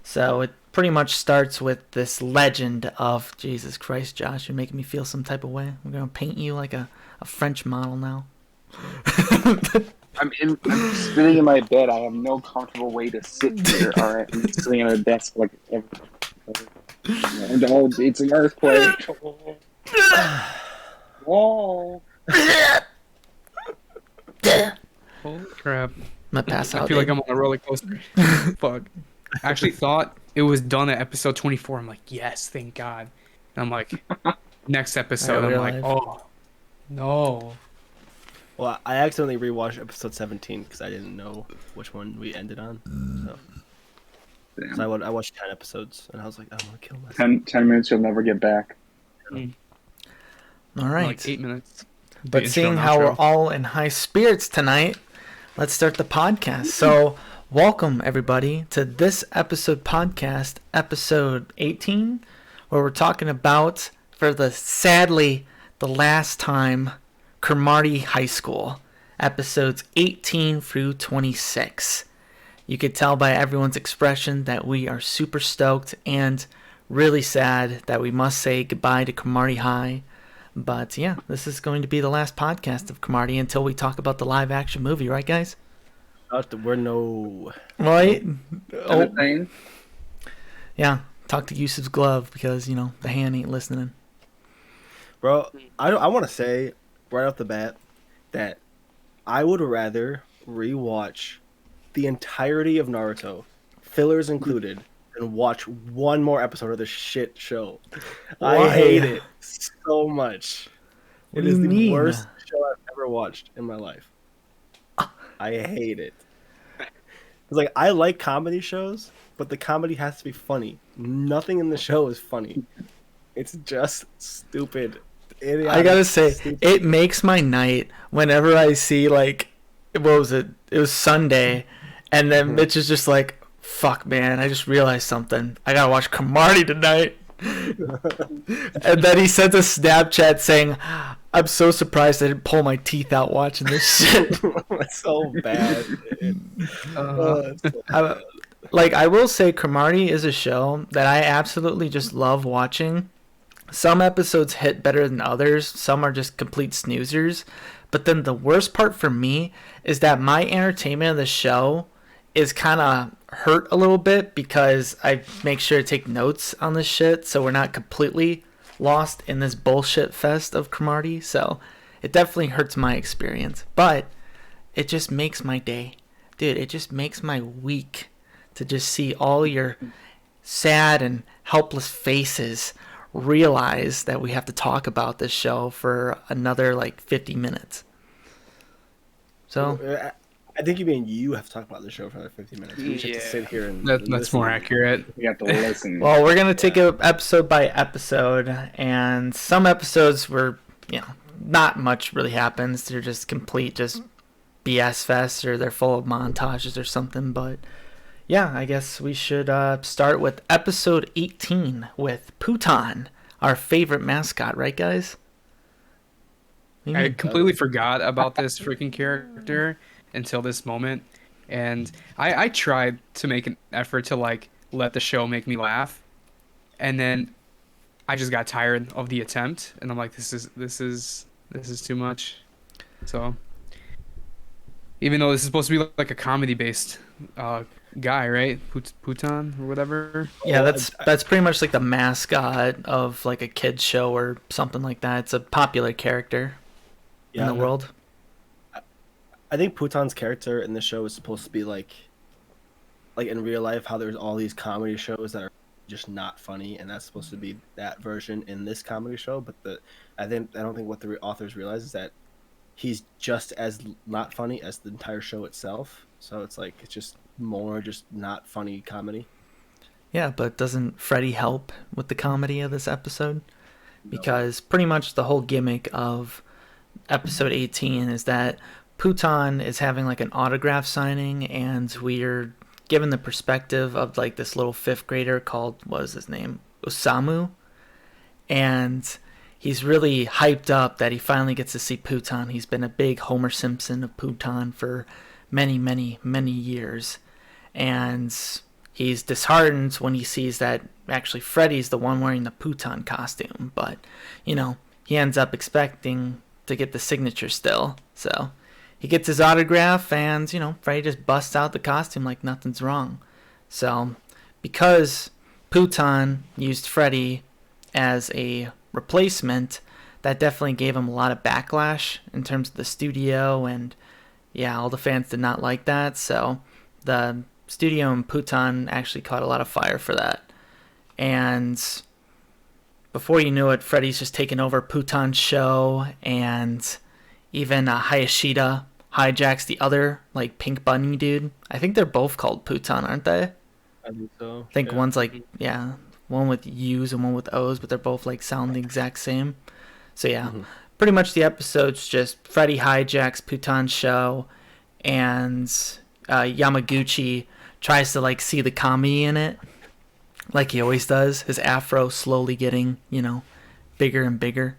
So it pretty much starts with this legend of Jesus Christ, Josh. You're making me feel some type of way. We're going to paint you like a French model now. I'm sitting in my bed. I have no comfortable way to sit here. All right, I'm sitting at a desk like and it's an earthquake. Whoa! Holy crap! I'm gonna pass out. I feel like I'm on a roller coaster. Fuck. I actually thought it was done at episode 24. I'm like, yes, thank God. And I'm like, next episode, I'm like, oh, no. Well, I accidentally rewatched episode 17 because I didn't know which one we ended on. So I watched 10 episodes, and I was like, I want to kill myself. 10 minutes you'll never get back. All right. Like 8 minutes. But seeing how we're all in high spirits tonight, let's start the podcast. So, welcome everybody to this episode podcast, episode 18, where we're talking about, for the sadly the last time, Cromartie High School, episodes 18 through 26. You could tell by everyone's expression that we are super stoked and really sad that we must say goodbye to Cromartie High. But yeah, this is going to be the last podcast of Cromartie until we talk about the live action movie, right, guys? We're no. Right? Oh. Yeah, talk to Yossef's glove because, the hand ain't listening. Bro, I want to say right off the bat that I would rather rewatch the entirety of Naruto, fillers included, and watch one more episode of this shit show. Why? I hate it so much. What It do is you the mean? worst show I've ever watched in my life. I hate it. It's like, I like comedy shows, but the comedy has to be funny. Nothing in the show is funny. It's just stupid. I gotta say, it makes my night whenever I see, what was it? It was Sunday, and then Mitch is just like, fuck, man, I just realized something. I gotta watch Cromartie tonight. And then he sends a Snapchat saying, I'm so surprised I didn't pull my teeth out watching this shit. It's so bad. I will say Cromartie is a show that I absolutely just love watching. Some episodes hit better than others. Some are just complete snoozers. But then the worst part for me is that my entertainment of the show is kind of hurt a little bit because I make sure to take notes on this shit so we're not completely lost in this bullshit fest of Cromartie. So it definitely hurts my experience. But it just makes my day. Dude, it just makes my week to just see all your sad and helpless faces realize that we have to talk about this show for another 50 minutes. So I think you have to talk about the show for another 50 minutes. We just have to sit here and that's more accurate. You have to listen. Well, we're gonna take it episode by episode, and some episodes where not much really happens. They're just complete BS fest, or they're full of montages or something. But yeah, I guess we should start with episode 18 with Putan, our favorite mascot, right, guys? I completely forgot about this freaking character until this moment, and I tried to make an effort to let the show make me laugh, and then I just got tired of the attempt, and I'm like, this is too much. So even though this is supposed to be like a comedy based guy, right? Putan or whatever. Yeah, that's pretty much like the mascot of a kid's show or something like that. It's a popular character in the world. I think Putan's character in the show is supposed to be like in real life how there's all these comedy shows that are just not funny, and that's supposed to be that version in this comedy show. But I don't think what the authors realize is that he's just as not funny as the entire show itself. So it's just more just not funny comedy. Yeah, but doesn't Freddy help with the comedy of this episode? Because pretty much the whole gimmick of episode 18 is that Putan is having an autograph signing, and we're given the perspective of this little fifth grader called, what was his name? Osamu. And he's really hyped up that he finally gets to see Putan. He's been a big Homer Simpson of Putan for many, many, many years. And he's disheartened when he sees that actually Freddy's the one wearing the Putan costume. But, you know, he ends up expecting to get the signature still. So he gets his autograph, and, you know, Freddy just busts out the costume like nothing's wrong. So because Putan used Freddy as a replacement, that definitely gave him a lot of backlash in terms of the studio, and yeah, all the fans did not like that. So the studio and Putan actually caught a lot of fire for that. And before you knew it, Freddy's just taken over Putan's show, and even Hayashida hijacks the other, like, pink bunny dude. I think they're both called Putan, aren't they? I think so. I think one's like, yeah, one with U's and one with O's, but they're both like sound the exact same. So yeah, pretty much the episode's just Freddy hijacks Putan's show, and Yamaguchi tries to like see the comedy in it, like he always does. His afro slowly getting, you know, bigger and bigger,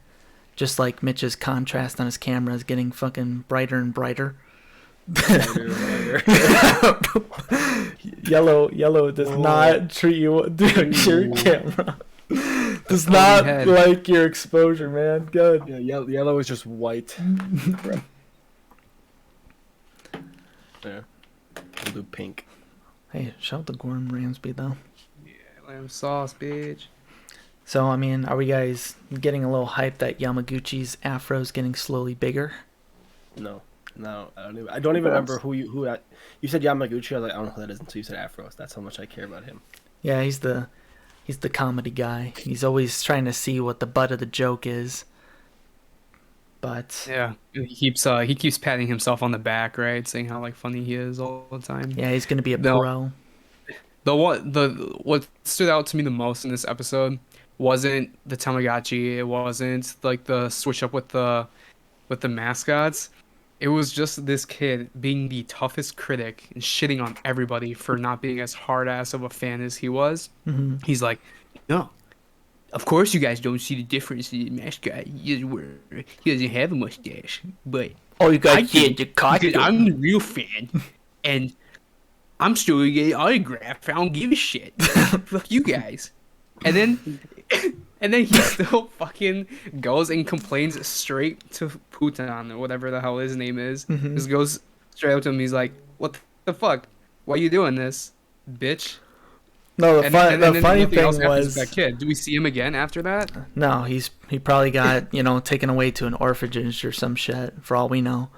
just like Mitch's contrast on his camera is getting fucking brighter and brighter. Yellow does not treat you, dude. Your camera does not like your exposure, man. Good. Yeah, yellow is just white. There, we'll do pink. Hey, shout out to Gordon Ramsay though. Yeah, lamb sauce, bitch. So I mean, are we guys getting a little hype that Yamaguchi's afro is getting slowly bigger? No, I don't even remember who you said Yamaguchi. I was like, I don't know who that is until you said Afros. That's how much I care about him. Yeah, he's the comedy guy. He's always trying to see what the butt of the joke is. But yeah, he keeps patting himself on the back, right, saying how like funny he is all the time. Yeah, he's gonna be a pro. What stood out to me the most in this episode wasn't the Tamagotchi. It wasn't like the switch up with the mascots. It was just this kid being the toughest critic and shitting on everybody for not being as hard ass of a fan as he was. Mm-hmm. He's like, no, of course you guys don't see the difference in the mascot. He doesn't have a mustache, but oh, you guys see the costume. I'm the real fan, and I'm still gonna get an autograph. I don't give a shit. Fuck you guys. And then he still fucking goes and complains straight to Putan or whatever the hell his name is. Mm-hmm. Just goes straight up to him. He's like, "What the fuck? Why you doing this, bitch?" No, the funny thing was that kid. Do we see him again after that? No, he probably got taken away to an orphanage or some shit for all we know.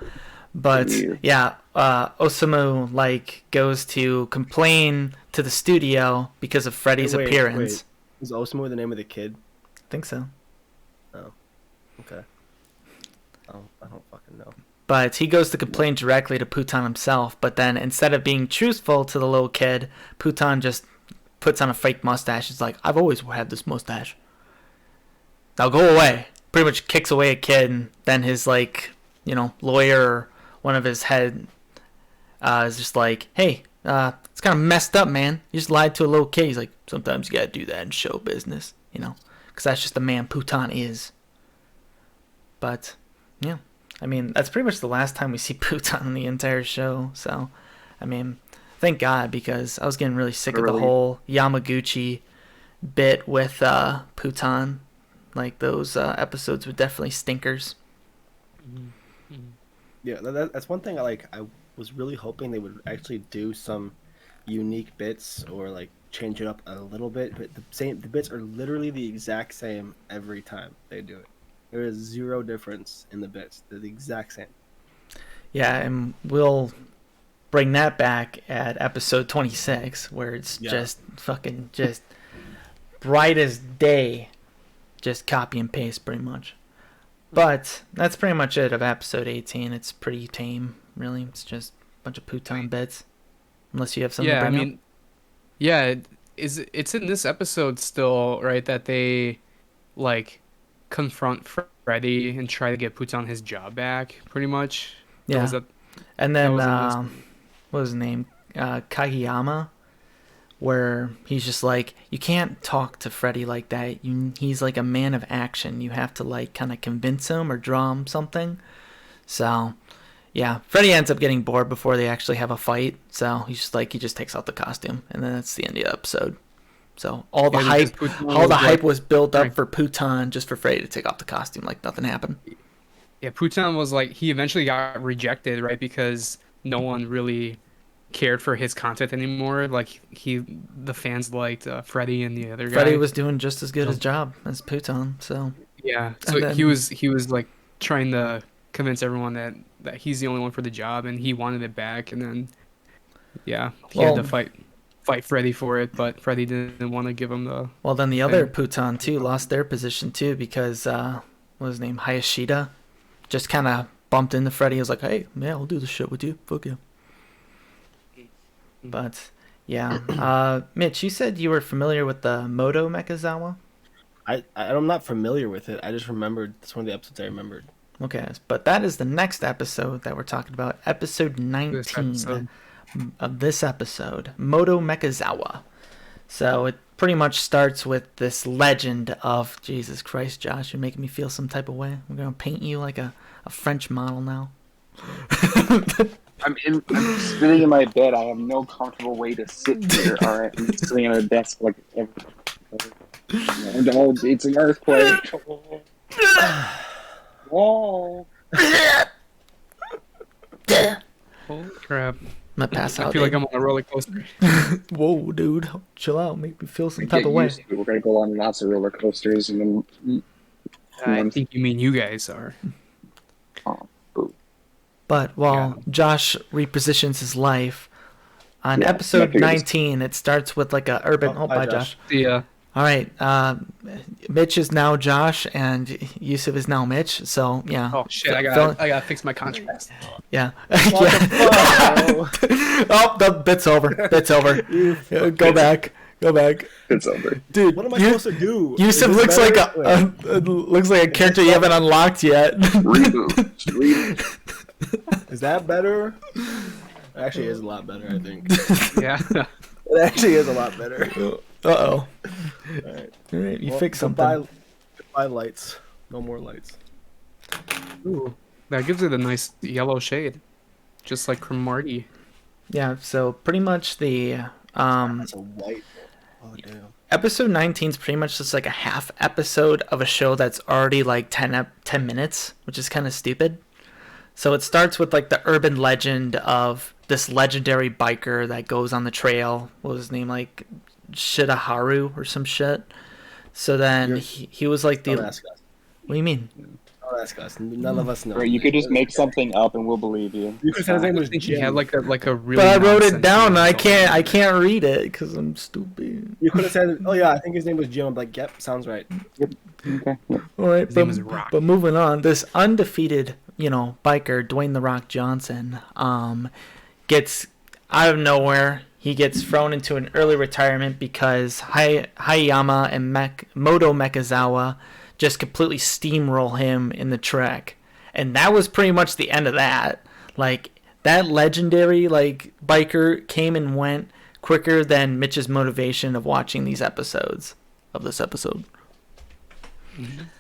But yeah, Osamu like goes to complain to the studio because of Freddy's appearance. Wait. Is Osamu the name of the kid? I think so. Oh, okay. I don't fucking know. But he goes to complain directly to Putan himself. But then instead of being truthful to the little kid, Putan just puts on a fake mustache. It's like, I've always had this mustache. Now go away. Pretty much kicks away a kid, and then his lawyer or one of his head is just like, hey, it's kind of messed up, man. You just lied to a little kid. He's like, sometimes you gotta do that in show business, because that's just the man Putan is. But yeah, I mean, that's pretty much the last time we see Putan in the entire show. So, I mean, thank God, because I was getting really sick of the whole Yamaguchi bit with Putan. Like, those episodes were definitely stinkers. Yeah, that's one thing I was really hoping they would actually do some unique bits or like change it up a little bit, but the bits are literally the exact same every time they do it. There is zero difference in the bits. They're the exact same. Yeah, and we'll bring that back at episode 26, where it's just fucking just bright as day, just copy and paste pretty much. But that's pretty much it of episode 18. It's pretty tame, really. It's just a bunch of Putan bits. Unless you have something to bring up. Yeah, it's in this episode still, right, that they, like, confront Freddy and try to get Putan his job back, pretty much. Yeah. And then, what was his name? Kageyama, where he's just like, you can't talk to Freddy like that. He's like a man of action. You have to, like, kind of convince him or draw him something. So, yeah, Freddy ends up getting bored before they actually have a fight. So he just takes off the costume, and then that's the end of the episode. So all the hype was built up for Putan just for Freddy to take off the costume like nothing happened. Yeah, Putan was like, he eventually got rejected, right? Because no one really cared for his content anymore. Like the fans liked Freddy and the other guy. Freddy was doing just as good a job as Putan, so yeah. So then, he was like trying to convince everyone that he's the only one for the job, and he wanted it back. And then he had to fight Freddy for it, but Freddy didn't want to give him the. Well, then the other Putan too lost their position too because what was his name, Hayashida, just kind of bumped into Freddy. He was like, "Hey, yeah, I'll do the shit with you. Fuck you." But yeah, Mitch, you said you were familiar with the Moto Mechazawa. I'm not familiar with it. I just remembered. It's one of the episodes I remembered. Okay, but that is the next episode that we're talking about, episode 19 of this episode, Moto Mechazawa. So it pretty much starts with this legend of Jesus Christ, Josh. You're making me feel some type of way. I'm gonna paint you like a French model now. I'm sitting in my bed. I have no comfortable way to sit here. All right, I'm sitting at a desk like it's an earthquake. Whoa! Holy crap! I'm gonna pass out. I feel like I'm on a roller coaster. Whoa, dude, chill out. Make me feel some type of way. We're gonna go on lots of roller coasters, and then I think you mean you guys are. But while Josh repositions his life, on episode 19, it starts with like a urban. Oh, bye, Josh. Yeah. All right. Mitch is now Josh, and Yossef is now Mitch. So yeah. Oh shit! I gotta fix my contrast. Yeah. Oh, the bit's over. Bit's over. Go back. It's over, dude. What am I supposed to do? Yossef looks like a character you haven't unlocked yet. Reboot. Is that better? It actually is a lot better, I think. Yeah. It actually is a lot better. Uh-oh. All right. You fix something. Goodbye lights. No more lights. Ooh. That gives it a nice yellow shade. Just like Cromartie. Yeah, so pretty much the That's a white. Oh damn. Episode 19 is pretty much just like a half episode of a show that's already like 10 minutes, which is kind of stupid. So it starts with like the urban legend of this legendary biker that goes on the trail. What was his name? Like Shidaharu or some shit. So then he was like the. Don't ask us. What do you mean? Don't ask us. None of us know. Right, you could just make something up and we'll believe you. You could say his name was He had like a really. But I wrote it down. And I can't read it because I'm stupid. You could have said, "Oh yeah, I think his name was Jim." I'm like, "Yep, sounds right." Yep. Okay. All right, His name is Rock. But moving on, this undefeated, biker, Dwayne "The Rock" Johnson, gets out of nowhere. He gets thrown into an early retirement because Hayayama and Moto Mechazawa just completely steamroll him in the trek. And that was pretty much the end of that. Like, that legendary, biker came and went quicker than Mitch's motivation of watching these episodes of this episode.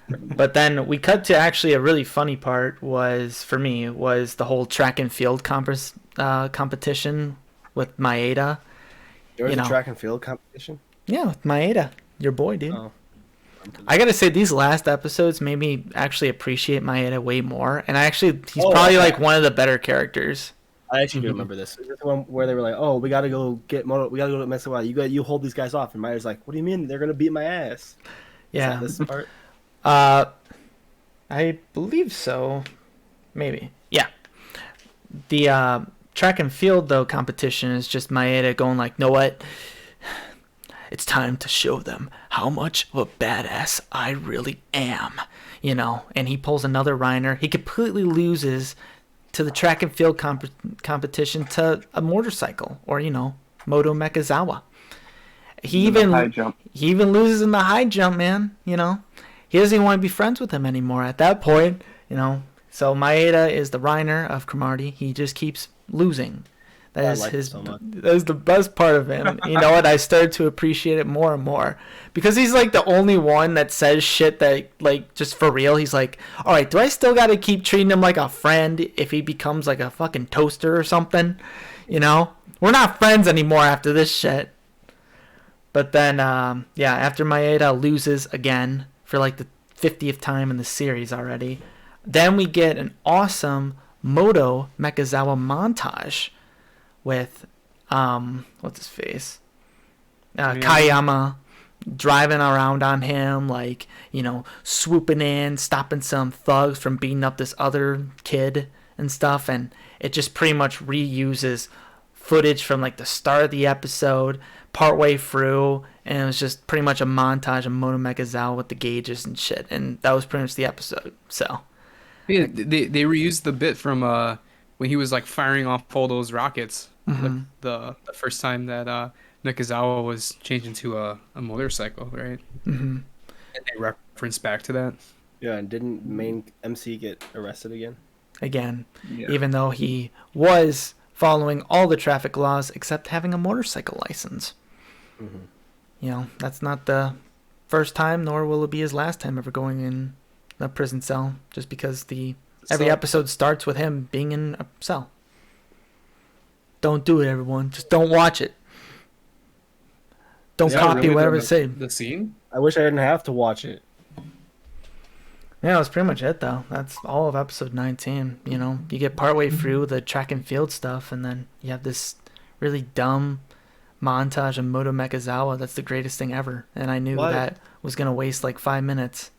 But then we cut to actually a really funny part was the whole track and field competition with Maeda. There was a track and field competition? Yeah, with Maeda. Your boy, dude. Oh. I gotta say, these last episodes made me actually appreciate Maeda way more. And he's probably one of the better characters. I actually do remember this. Is this the one where they were like, "Oh, we gotta go get Moto. We gotta go to Mesawa. You hold these guys off." And Maeda's like, "What do you mean? They're gonna beat my ass." Yeah. Is that this part? I believe so. Maybe. Yeah. The track and field though competition is just Maeda going like, "Know what? It's time to show them how much of a badass I really am." And he pulls another Reiner. He completely loses to the track and field competition to a motorcycle or, Moto Mechazawa. He even loses in the high jump, man. He doesn't even want to be friends with him anymore at that point. So Maeda is the Reiner of Cromartie. He just keeps losing. That I is like his. it so much. That is the best part of him. You know what? I started to appreciate it more and more because he's like the only one that says shit that like just for real. He's like, all right, do I still got to keep treating him like a friend if he becomes like a fucking toaster or something? You know, we're not friends anymore after this shit. But then, after Maeda loses again for like the 50th time in the series already, then we get an awesome Moto Mechazawa montage with what's his face, Kayama driving around on him, like, you know, swooping in, stopping some thugs from beating up this other kid and stuff, and it just pretty much reuses footage from like the start of the episode partway through, and it was just pretty much a montage of Moto Mechazawa with the gauges and shit, and that was pretty much the episode. So Yeah, they reused the bit from when he was like firing off all those rockets. Like the first time that Mikazawa was changed into a motorcycle, right? Mm-hmm. And they reference back to that. Yeah, and didn't main MC get arrested again? Again, Yeah. even though he was following all the traffic laws except having a motorcycle license. Mm-hmm. You know, that's not the first time, nor will it be his last time ever going in a prison cell, just because every episode starts with him being in a cell. Don't do it, everyone. Just don't watch it. Don't copy whatever it says. The scene? I wish I didn't have to watch it. Yeah, that's pretty much it, though. That's all of episode 19. You know, you get partway through the track and field stuff, and then you have this really dumb montage of Moto Mechazawa. That's the greatest thing ever. And I knew that was going to waste like 5 minutes.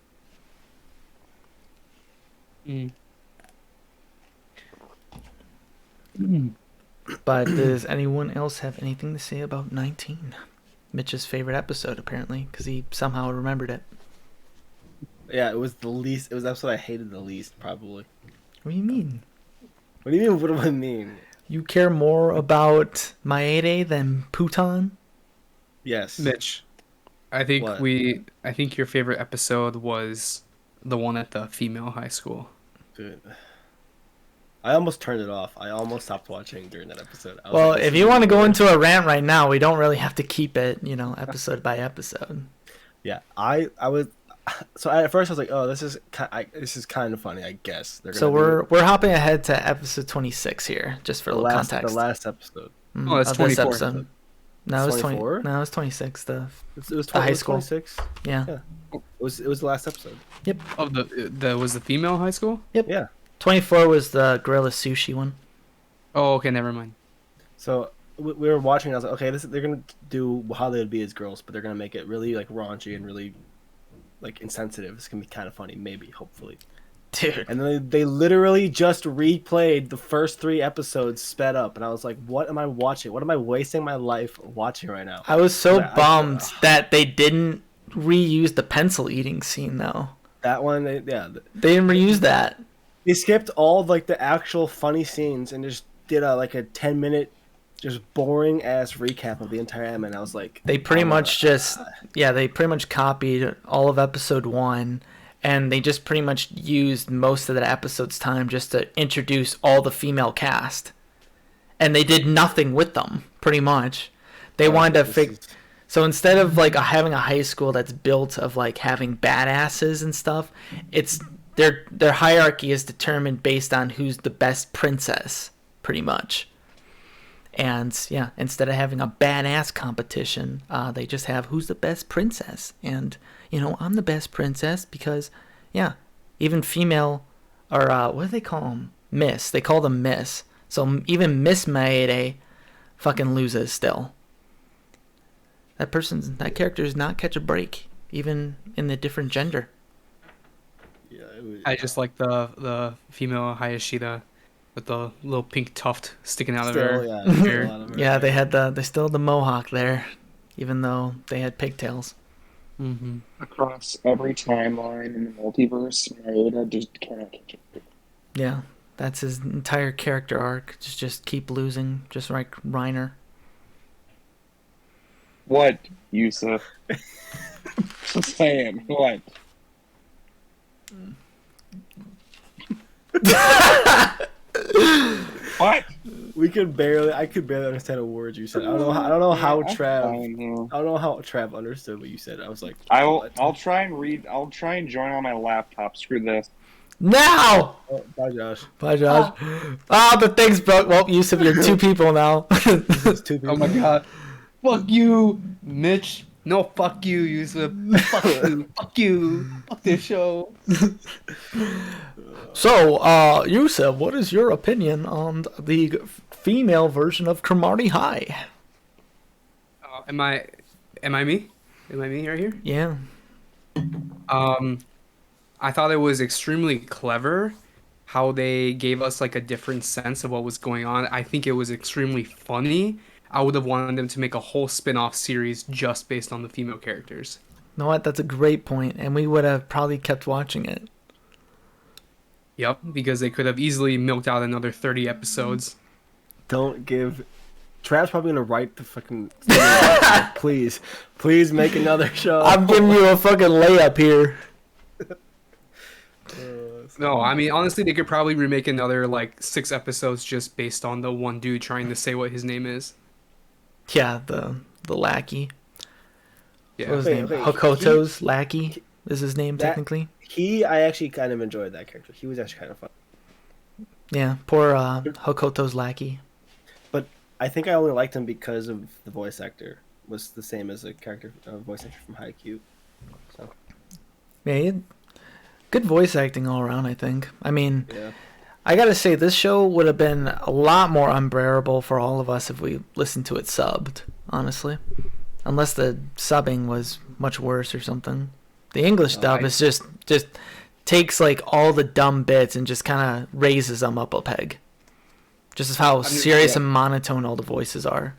But does anyone else have anything to say about 19? Mitch's favorite episode, apparently, because he somehow remembered it. Yeah, it was the least. It was the episode I hated the least, probably. What do you mean? What do you mean? What do I mean? You care more about Maede than Puton? Yes. Mitch, I think What? I think your favorite episode was the one at the female high school. Dude. I almost turned it off. I almost stopped watching during that episode. I was Well, like, this if is you want to go weird. into a rant right now, we don't really have to keep it, you know, episode by episode. Yeah, I was. So at first I was like, oh, this is kind of funny, I guess. They're So gonna we're hopping ahead to episode 26 here, just for a the little last context. the last episode. Oh, that's of this 24. episode. No, it was 20. 24? No, it was 26. It was The high 20, school. 26. Yeah. Yeah. It was the last episode. Of the was the female high school? Yeah. 24 was the Gorilla Sushi one. Oh, okay, never mind. So we were watching. And I was like, okay, they're gonna do how they would be as girls, but they're gonna make it really like raunchy and really like insensitive. It's gonna be kind of funny, maybe, hopefully. Dude. And then they literally just replayed the first 3 episodes sped up, and I was like, what am I watching? What am I wasting my life watching right now? I was so I- bummed that they didn't reuse the pencil eating scene, though. That one, They didn't reuse that. they skipped all like the actual funny scenes and just did a 10-minute just boring ass recap of the entire anime. And I was like, They pretty oh, much they pretty much copied all of episode 1, and they just pretty much used most of that episode's time just to introduce all the female cast. And they did nothing with them, pretty much. They wanted to So instead of like having a high school that's built of like having badasses and stuff, it's their hierarchy is determined based on who's the best princess, pretty much. And yeah, instead of having a badass competition, they just have who's the best princess. And you know, I'm the best princess because, yeah, even female, or what do they call them? Miss. They call them Miss. So even Miss Maede fucking loses still. That character does not catch a break, even in the different gender. Yeah, I just like the female Hayashida with the little pink tuft sticking out of her. Yeah, Yeah, they still had the mohawk there, even though they had pigtails. Mm-hmm. Across every timeline in the multiverse, Maeda just cannot catch it. Yeah, that's his entire character arc. Just keep losing, just like Reiner. What, Yossef? Just saying, what? What? I could barely understand a word you said. I don't know how Trav understood what you said. I was like, I'll try and read. I'll try and join on my laptop. Screw this. Now! Oh, bye, Josh. Bye, Josh. The thing's broke. Well, Yossef, you're 2 people now. It's 2 people. Oh my god. Fuck you, Mitch. No, fuck you, Yossef. Fuck you. Fuck you. Fuck this show. So, Yossef, what is your opinion on the female version of Cromartie High? Am I me? Am I me right here? Yeah. I thought it was extremely clever how they gave us like a different sense of what was going on. I think it was extremely funny. I would have wanted them to make a whole spin-off series just based on the female characters. You know what? That's a great point, and we would have probably kept watching it. Yep, because they could have easily milked out another 30 episodes. Don't give. Trav's probably gonna write the fucking. Please make another show. I'm giving you a fucking layup here. No, I mean, honestly, they could probably remake another, like, 6 episodes just based on the one dude trying to say what his name is. Yeah, the lackey. Yeah. What was his name? Hokoto's lackey is his name, technically. I actually kind of enjoyed that character. He was actually kind of fun. Yeah, poor Hokoto's lackey. But I think I only liked him because of the voice actor was the same as a voice actor from Haikyuu. So. Yeah, he had good voice acting all around, I think. I mean, yeah. I gotta say, this show would have been a lot more unbearable for all of us if we listened to it subbed, honestly. Unless the subbing was much worse or something. The English dub is just takes like all the dumb bits and just kind of raises them up a peg. Just as how serious and monotone all the voices are.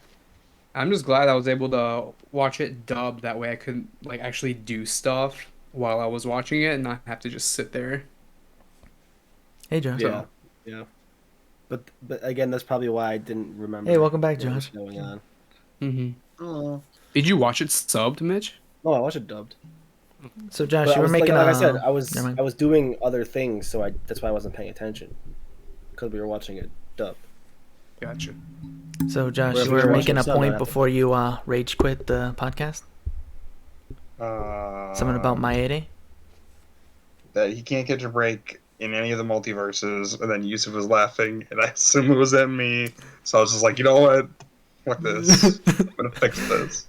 I'm just glad I was able to watch it dubbed. That way I could like actually do stuff while I was watching it and not have to just sit there. Hey, Josh. Yeah. But again, that's probably why I didn't remember. Hey, welcome back, Josh. What was going on. Mm-hmm. Did you watch it subbed, Mitch? No, I watched it dubbed. So, Josh, But you were making like I said, I was doing other things, so that's why I wasn't paying attention because we were watching it dubbed. Gotcha. So, Josh, Wherever you were you're making a watching sub, point I before you rage quit the podcast? Something about Maede? That he can't catch a break in any of the multiverses, and then Yossef was laughing, and I assumed it was at me, so I was just like, you know what? Fuck this. I'm gonna fix this.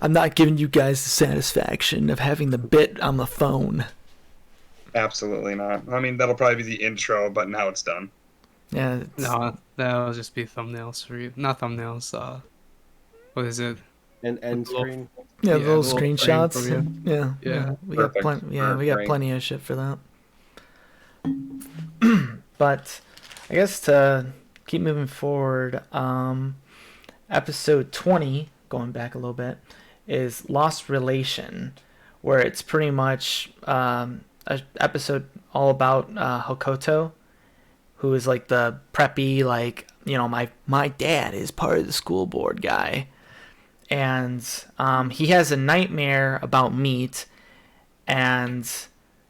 I'm not giving you guys the satisfaction of having the bit on the phone. Absolutely not. I mean, that'll probably be the intro, but now it's done. Yeah. No, that'll just be thumbnails for you. Not thumbnails. What is it? And end screen. Yeah, Yeah, little little screenshots. frame Yeah. We Perfect. got we got plenty of shit for that. But I guess to keep moving forward, episode 20, going back a little bit, is Lost Relation, where it's pretty much an episode all about Hokoto, who is like the preppy, like, you know, my dad is part of the school board guy. And he has a nightmare about meat, and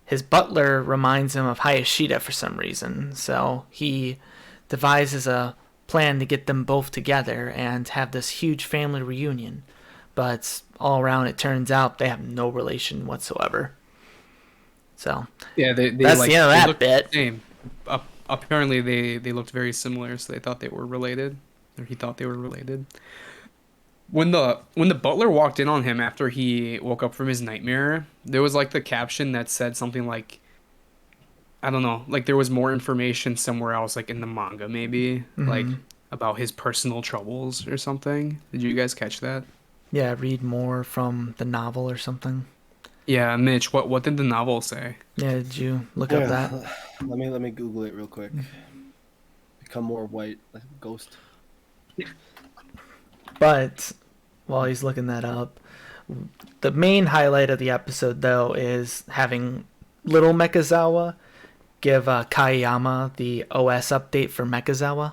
his butler reminds him of Hayashida for some reason. So he devises a plan to get them both together and have this huge family reunion. But all around, it turns out they have no relation whatsoever. So Yeah, that's like, the end of they that looked bit. the same. Apparently, they looked very similar, so they thought they were related, or he thought they were related. When the butler walked in on him after he woke up from his nightmare, there was like the caption that said something like, I don't know, like there was more information somewhere else, like in the manga maybe, like about his personal troubles or something. Did you guys catch that? Yeah, read more from the novel or something. Yeah, Mitch, what did the novel say? Yeah, did you look up that? Let me Google it real quick. Become more white, like a ghost. But while he's looking that up, the main highlight of the episode, though, is having Little Mechazawa give Kayama the OS update for Mechazawa.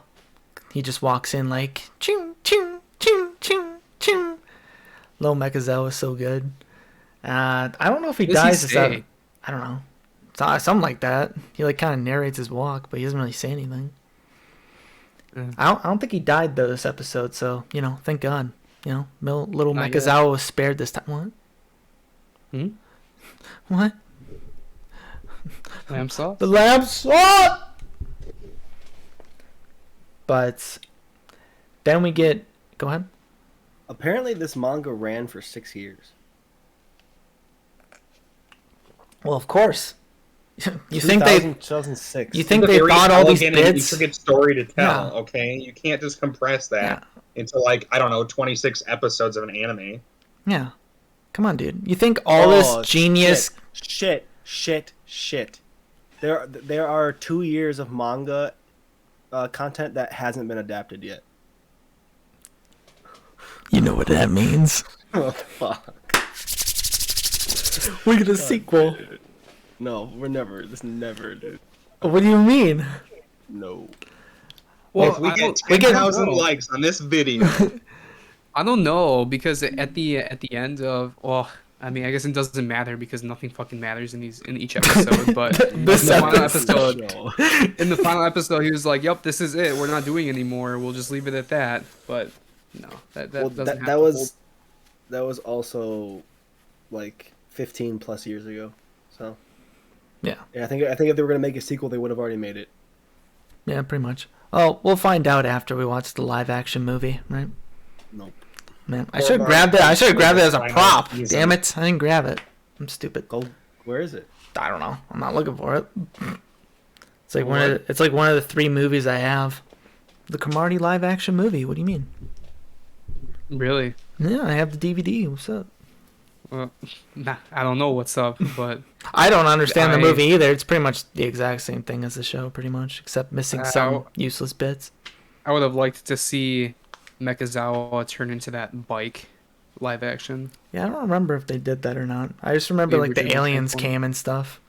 He just walks in like, ching, ching, ching, ching, ching. Little Mechazawa is so good. I don't know if he What does he dies. say? I don't know. Something like that. He like kind of narrates his walk, but he doesn't really say anything. I don't think he died though this episode, so thank God. Little Not Mekazawa was spared this time. What? What? Lamb sauce? The lamb sauce! But then we get... Go ahead. Apparently, this manga ran for 6 years. Well, of course. You think they... 2006. You think they thought all these bits... intricate story to tell, Yeah. okay? You can't just compress that into, like, I don't know, 26 episodes of an anime. Yeah. Come on, dude. You think all this genius... Shit. There are 2 years of manga content that hasn't been adapted yet. You know what that means. Oh, fuck. We get a sequel. No, we're never. This never, dude. What do you mean? No. Well, If we get we get- 10,000 likes on this video, I don't know, because at the end of, well, I mean, I guess it doesn't matter because nothing fucking matters in each episode. But This in the final episode. in the final episode, he was like, "Yep, this is it. We're not doing anymore. We'll just leave it at that." But no, that doesn't. have that to was also like 15 plus years ago. So Yeah. I think if they were gonna make a sequel, they would have already made it. Yeah, pretty much. Oh, we'll find out after we watch the live action movie, right? Nope. Man, I Well, should have no, grabbed it. I should have grabbed it as a final prop. season. Damn it! I didn't grab it. I'm stupid. Go. Where is it? I don't know. I'm not looking for it. It's like one of the 3 movies I have. The Cromartie live action movie. What do you mean? Really? Yeah, I have the DVD. What's up? Well, nah, I don't know what's up, but I don't understand the I- movie either. It's pretty much the exact same thing as the show, pretty much, except missing some useless bits. I would have liked to see Mekazawa turn into that bike live action. Yeah, I don't remember if they did that or not. I just remember The like the original aliens one. came and stuff.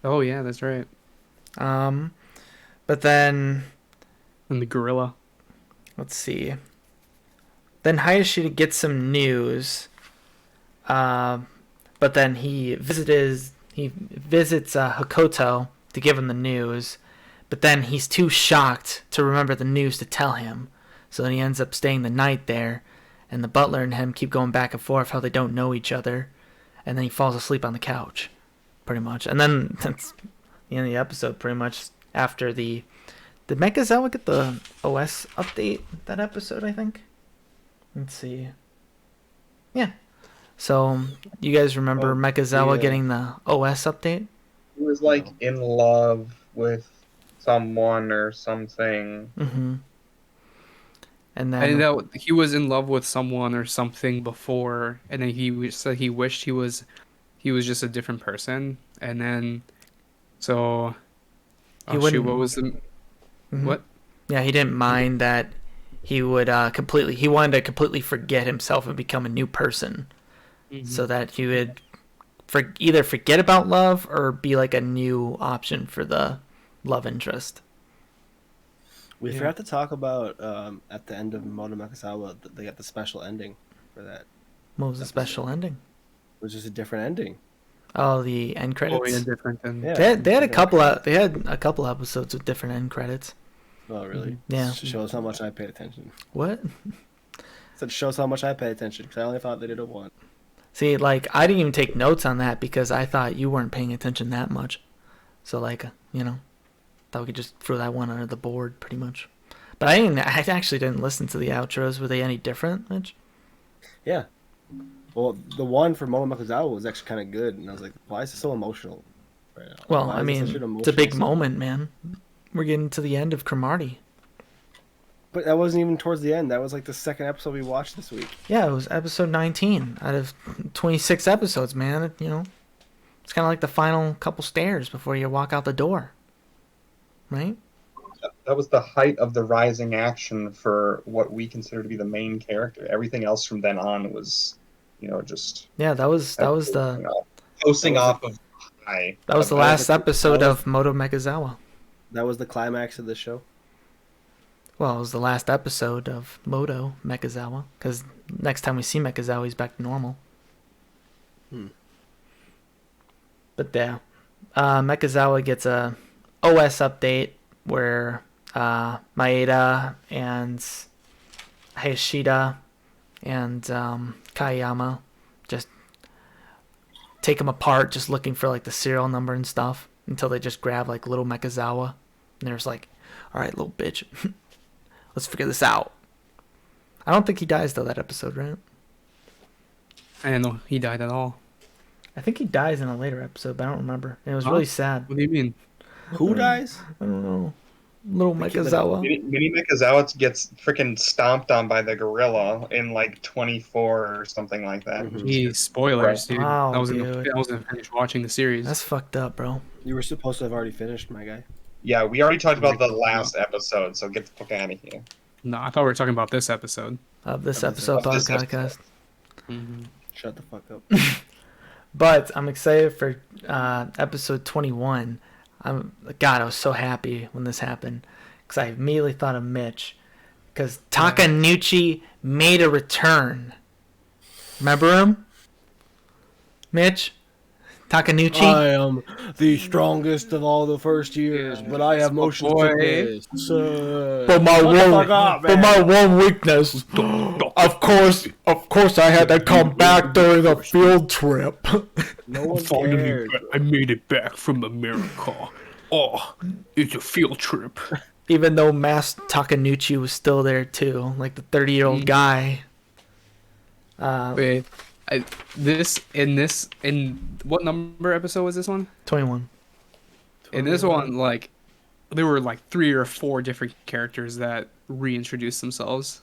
Oh yeah, that's right. But then And the gorilla. let's see. Then Hayashida gets some news. But then he visits Hakoto to give him the news. But then he's too shocked to remember the news to tell him. So then he ends up staying the night there. And the butler and him keep going back and forth how they don't know each other. And then he falls asleep on the couch, pretty much. And then that's the end of the episode, pretty much. After the... Did Mekazawa get the OS update that episode, I think? Let's see. Yeah. So, you guys remember Mekazawa yeah. getting the OS update? he was, like, in love with someone or something. Mm-hmm. And I then... know he was in love with someone or something before, and then he said he wished he was just a different person, and then so He shoot, wouldn't- what was the Mhm. what? Yeah, he didn't mind that he would he wanted to completely forget himself and become a new person. So that he would either forget about love or be like a new option for the love interest. We Yeah. forgot to talk about at the end of Moto Makasawa, they got the special ending for that, What was the special ending? which is a different ending. Oh, the end credits. Oh, yeah, different than Yeah. They had a couple episodes with different end credits. Oh, really? Yeah. Shows how much I paid attention. What? So it shows how much I paid attention because I only thought they did it once. See, like I didn't even take notes on that because I thought you weren't paying attention that much. So like, thought we could just throw that one under the board pretty much. But I actually didn't listen to the outros. Were they any different, Mitch? Yeah. Well, the one for Moto Makasawa was actually kind of good, and I was like, why is it so emotional right now? Well, Why I is it mean, such an it's a big emotional scene? moment, man. We're getting to the end of Cromartie. But that wasn't even towards the end. That was like the second episode we watched this week. Yeah, it was episode 19 out of 26 episodes, man. It's kind of like the final couple stairs before you walk out the door. Right? That was the height of the rising action for what we consider to be the main character. Everything else from then on was, just Yeah, that was the posting off of high. that was the that was last episode that was- of Moto Mekazawa. That was the climax of the show. Well, it was the last episode of Moto Mekazawa because next time we see Mekazawa, he's back to normal. But yeah, Mekazawa gets a OS update where Maeda and Hayashida and Kayama just take them apart, just looking for like the serial number and stuff until they just grab like little Mekazawa. And they're just like, all right, little bitch, let's figure this out. I don't think he dies though that episode, right? I didn't know he died at all. I think he dies in a later episode, but I don't remember. And it was really sad. What do you mean? Who dies? I don't know. Little Mekazawa. Mini Mekazawa gets freaking stomped on by the gorilla in like 24 or something like that. Geez, spoilers, dude. Wow, I dude. wasn't finished watching the series. That's fucked up, bro. You were supposed to have already finished, my guy. Yeah, we already talked about the last episode, so get the fuck out of here. No, I thought we were talking about this episode. Of this episode Of this podcast. Shut the fuck up. But I'm excited for episode 21. God, I was so happy when this happened because I immediately thought of Mitch because Takanuchi made a return. Remember him? Mitch? Takanuchi? I am the strongest of all the first years, but I have motion sickness. But my one weakness, of course, I had to come back during a field trip. No one cares. I made it back from America. Oh, it's a field trip. Even though Master Takanuchi was still there too, like the 30-year-old guy. Wait, in what number episode was this one? 21. In this one, like, there were like 3 or 4 different characters that reintroduced themselves.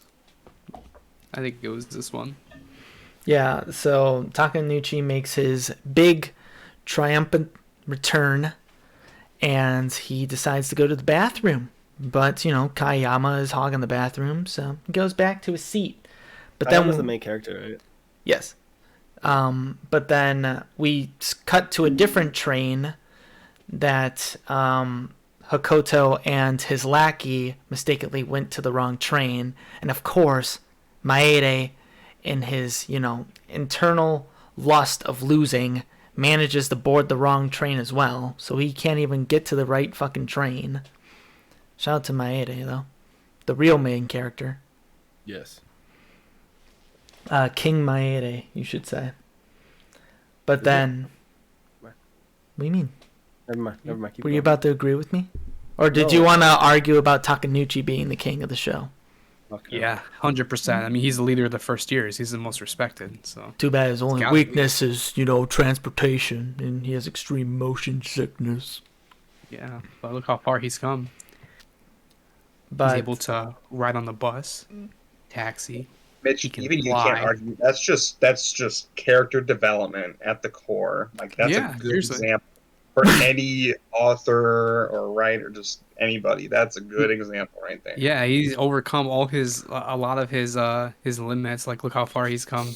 I think it was this one. Yeah, so Takanuchi makes his big triumphant return and he decides to go to the bathroom. But, you know, Kayama is hogging the bathroom, so he goes back to his seat. But then was the main character, right? Yes. But then we cut to a different train that Hakoto and his lackey mistakenly went to the wrong train. And of course, Maeda, in his, you know, internal lust of losing, manages to board the wrong train as well. So he can't even get to the right fucking train. Shout out to Maeda, though. The real main character. Yes. King Maeda, you should say. But then... What do you mean? Never mind. Keep Were you going. about to agree with me? Or did you want to argue about Takanuchi being the king of the show? Okay. Yeah, 100%. I mean, he's the leader of the first years. He's the most respected. So Too bad his only gotta be. weakness is, you know, transportation. And he has extreme motion sickness. yeah, but look how far he's come. But He's able to ride on the bus, taxi. Mitch, He can even you fly. can't argue. That's just character development at the core. Like that's Yeah, a good seriously. example for any author or writer, just anybody. That's a good example right there. Yeah, he's overcome a lot of his limits. Like, look how far he's come.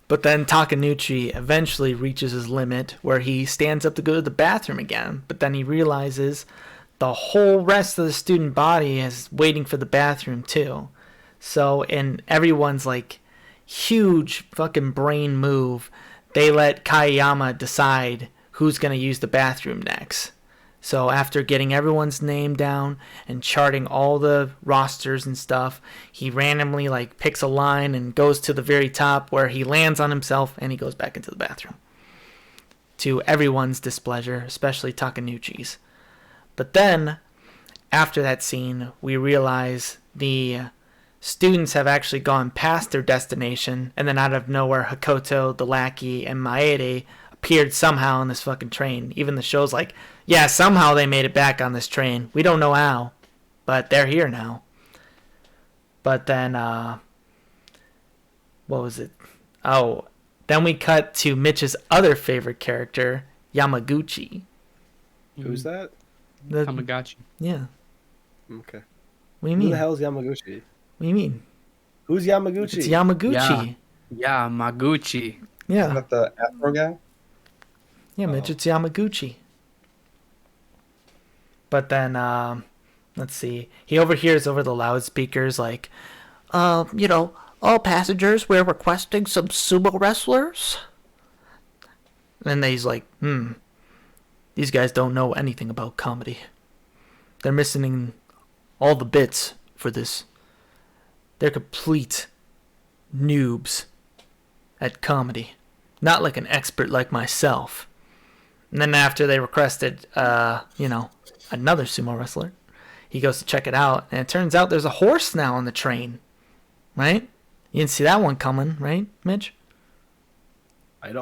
But then Takanuchi eventually reaches his limit where he stands up to go to the bathroom again. But then he realizes the whole rest of the student body is waiting for the bathroom too. So in everyone's like huge fucking brain move, they let Kayama decide who's going to use the bathroom next. So after getting everyone's name down and charting all the rosters and stuff, he randomly like picks a line and goes to the very top where he lands on himself and he goes back into the bathroom. To everyone's displeasure, especially Takanuchi's. But then, after that scene, we realize the students have actually gone past their destination, and then out of nowhere, Hakoto, the lackey, and Maeda appeared somehow on this fucking train. Even the show's like, yeah, somehow they made it back on this train. We don't know how, but they're here now. But then, what was it? Oh, then we cut to Mitch's other favorite character, Yamaguchi. Who's that? Tamagotchi. Yeah. Okay. What do you Who mean? the hell is Yamaguchi? What do you mean? Who's Yamaguchi? It's Yamaguchi. Yeah, Maguchi. Yeah. Not the Afro guy. Yeah, Mitch, it's Yamaguchi. But then, let's see. He overhears over the loudspeakers, like, you know, all passengers, we're requesting some sumo wrestlers. And then he's like, these guys don't know anything about comedy. They're missing all the bits for this. They're complete noobs at comedy. Not like an expert like myself. And then after they requested, another sumo wrestler, he goes to check it out, and it turns out there's a horse now on the train. Right? You didn't see that one coming, right, Mitch? I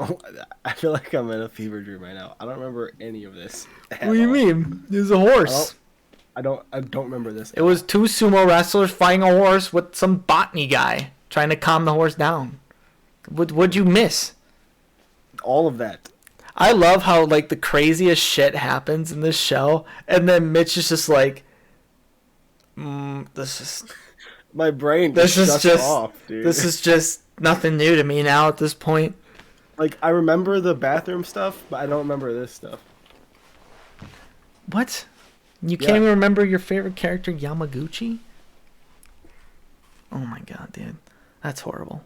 feel like I'm in a fever dream right now. I don't remember any of this. What do you mean? There's a horse. I don't remember this. It was two sumo wrestlers fighting a horse with some botany guy trying to calm the horse down. What'd you miss? All of that. I love how like the craziest shit happens in this show, and then Mitch is just like, this is my brain. This is just off, dude. This is just nothing new to me now at this point. Like I remember the bathroom stuff, but I don't remember this stuff. What? You can't even remember your favorite character, Yamaguchi? Oh my god, dude. That's horrible.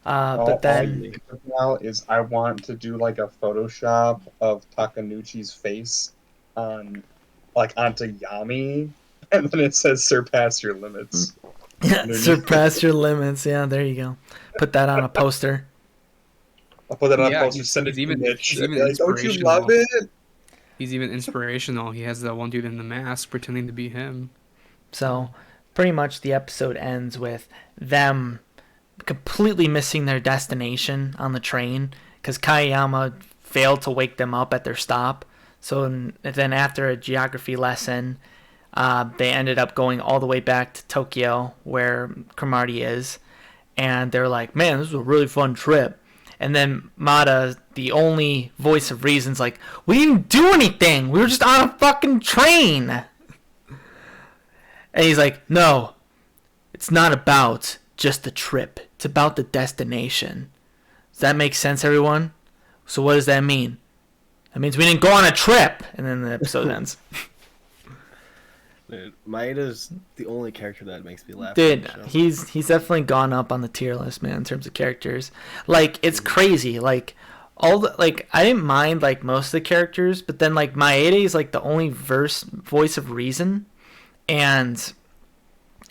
But then now is I want to do like a Photoshop of Takanuchi's face on onto Yami, and then it says surpass your limits. Yeah, surpass your limits. Yeah, there you go. Put that on a poster. I'll put that on a poster, send it to Mitch. Don't you love it? He's even inspirational. He has that one dude in the mask pretending to be him. So, pretty much the episode ends with them completely missing their destination on the train because Kayama failed to wake them up at their stop. So then after a geography lesson, they ended up going all the way back to Tokyo where Cromartie is. And they're like, man, this was a really fun trip. And then Mata, the only voice of reason's like, we didn't do anything. We were just on a fucking train. And he's like, no, it's not about just the trip. It's about the destination. Does that make sense, everyone? So what does that mean? That means we didn't go on a trip. And then the episode ends. Dude, Maeda's the only character that makes me laugh. Dude, he's definitely gone up on the tier list, man, in terms of characters. Like, it's crazy. Like, I didn't mind, like, most of the characters, but then, like, Maeda is, like, the only voice of reason, and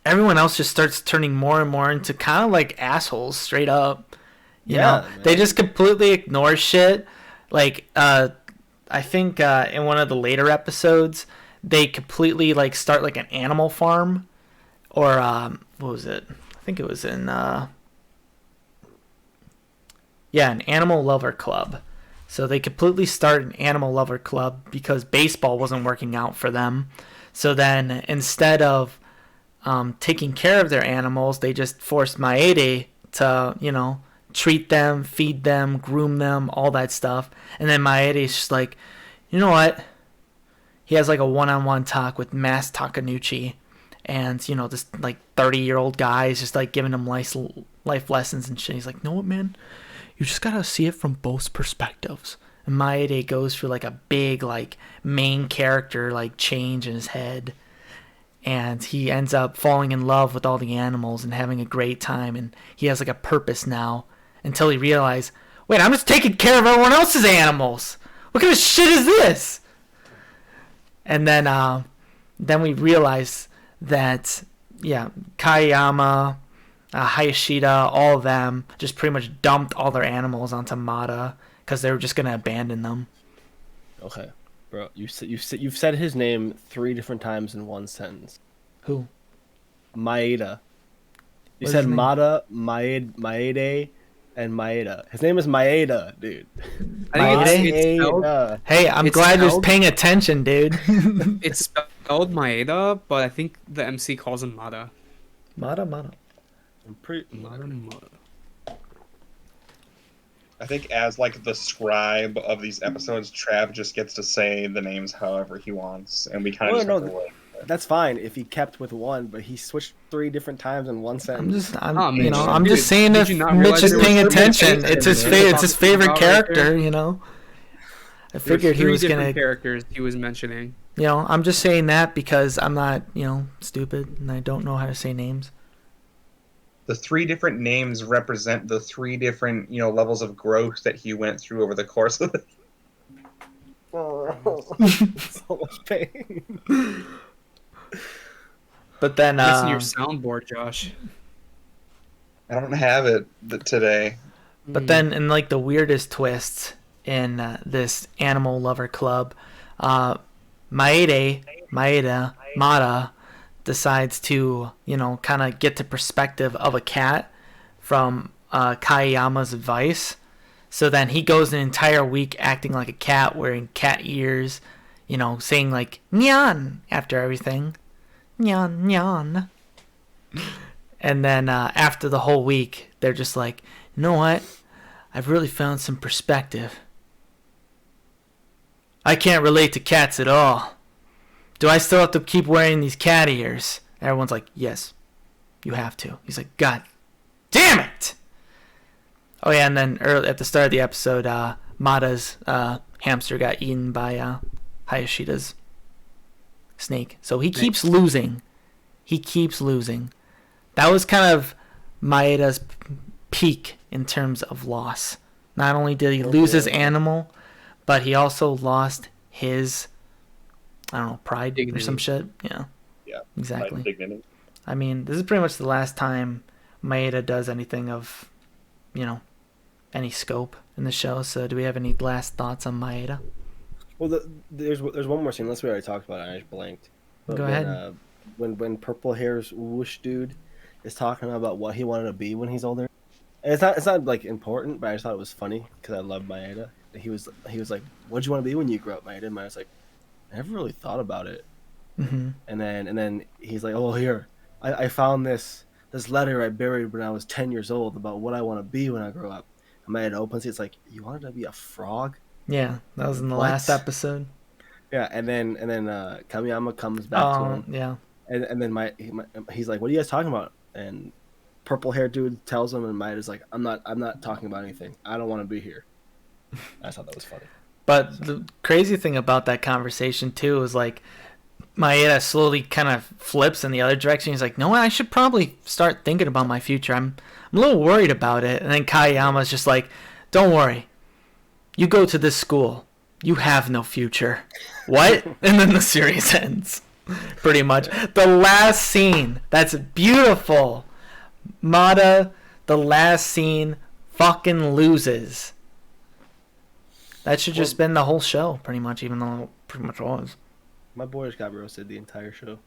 everyone else just starts turning more and more into kind of, like, assholes, straight up. You know? Man. They just completely ignore shit. Like, I think in one of the later episodes, they completely like start like an animal farm, or what was it? I think it was in an animal lover club. So they completely start an animal lover club because baseball wasn't working out for them. So then instead of taking care of their animals, they just forced Maeda to treat them, feed them, groom them, all that stuff. And then Maeda's just like, you know what? He has like a one-on-one talk with Mass Takanuchi, and this like 30-year-old guy is just like giving him life lessons and shit. He's like, "No, what, man? You just gotta see it from both perspectives." And Maeda goes through like a big like main character like change in his head, and he ends up falling in love with all the animals and having a great time, and he has like a purpose now. Until he realized, wait, I'm just taking care of everyone else's animals. What kind of shit is this? And then we realize that, Kayama, Hayashida, all of them just pretty much dumped all their animals onto Mata because they were just going to abandon them. Okay. Bro, you've said his name 3 different times in one sentence. Who? Maeda. You said Mata, Maeda, and Maeda. His name is Maeda, dude. Maeda? Hey, I'm glad you're paying attention, dude. It's spelled Maeda, but I think the MC calls him Mata. Mata. I'm pretty Mata. I think as like the scribe of these episodes, Trav just gets to say the names however he wants, and we kind of just away. That's fine if he kept with one, but he switched 3 different times in one sentence. I'm just saying if Mitch is paying attention, it's his favorite character, I figured he was gonna characters he was mentioning. I'm just saying that because I'm not, stupid and I don't know how to say names. The 3 different names represent the 3 different, levels of growth that he went through over the course of it. So much pain. But then Missing your soundboard, Josh. I don't have it today. But then in like the weirdest twists in this animal lover club, Mada decides to, kind of get the perspective of a cat from Kayama's advice. So then he goes an entire week acting like a cat, wearing cat ears, saying like "nyan" after everything. Nyan, nyan. And then after the whole week, they're just like, you know what? I've really found some perspective. I can't relate to cats at all. Do I still have to keep wearing these cat ears? Everyone's like, yes, you have to. He's like, God damn it! Oh yeah, and then early, at the start of the episode, Mada's hamster got eaten by Hayashida's snake. So he keeps losing. He keeps losing. That was kind of Maeda's peak in terms of loss. Not only did he lose his animal, but he also lost his, I don't know, pride dignity. Or some shit. Yeah. Yeah. Exactly. Dignity. I mean, this is pretty much the last time Maeda does anything of, any scope in the show. So do we have any last thoughts on Maeda? Well, there's one more scene. Unless we already talked about it, I just blanked. But Go ahead. When purple hair's whoosh dude is talking about what he wanted to be when he's older, and it's not like important, but I just thought it was funny because I love Maeda. He was like, "What'd you want to be when you grew up, Maeda?" And I was like, "I never really thought about it." Mm-hmm. And then he's like, "Oh, here, I found this letter I buried when I was 10 years old about what I want to be when I grow up." And Maeda opens it. It's like, "You wanted to be a frog?" Yeah, that was in the last episode. Yeah, and then Kamiyama comes back to him. Yeah. And then he's like, "What are you guys talking about?" And purple hair dude tells him, and Maeda's like, I'm not talking about anything. I don't want to be here." I thought that was funny. But the crazy thing about that conversation too is like Maeda slowly kind of flips in the other direction. He's like, "No, I should probably start thinking about my future. I'm a little worried about it." And then Kayama's just like, "Don't worry. You go to this school. You have no future." What? And then the series ends. Pretty much. The last scene. That's beautiful. Mada, the last scene, fucking loses. That should just been the whole show, pretty much, even though it pretty much was. My boys got roasted the entire show.